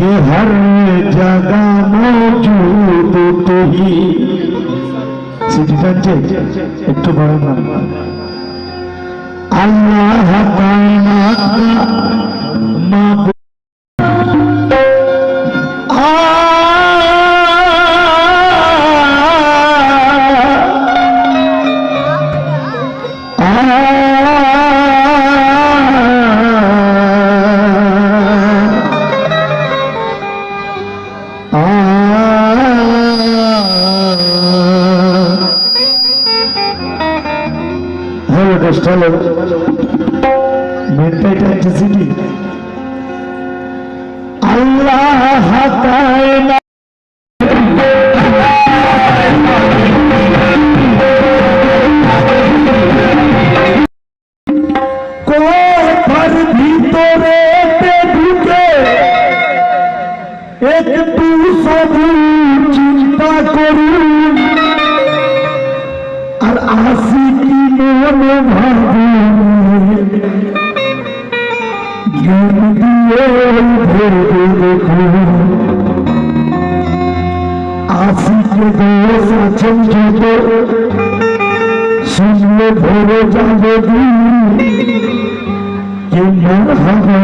के हर जगह मौजूद तू ही। एक तो बड़ा नाम अल्लाह कायनात का Hello, midnight electricity. Allah Ta'ala. कोठर भीतरे ते ढुके একটু শুধু চিন্তা করুন আর আশিকি মনে ভাবুন জ্ঞান দিয়ে ভেবে দেখুন আশিকে দোষ আছেন যত শুনলে ভরে যাবে দিন কে মরহাবা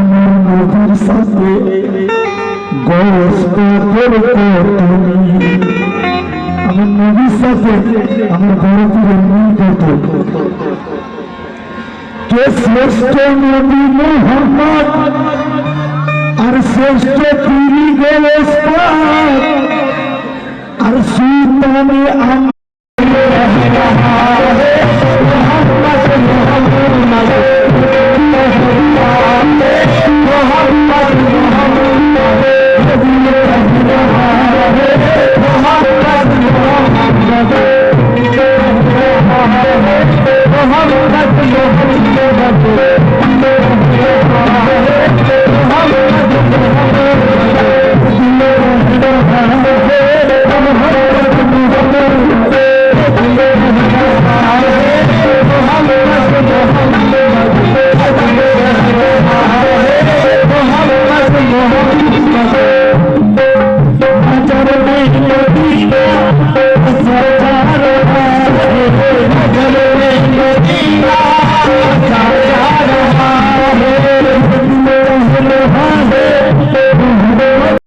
নবীর সাথে গোস্ত করতে তুমি আমার নবীর সাথে আমার ভারতীয় মিল করতে কে শ্রেষ্ঠ নবী মুহাম্মদ আর শ্রেষ্ঠ পীর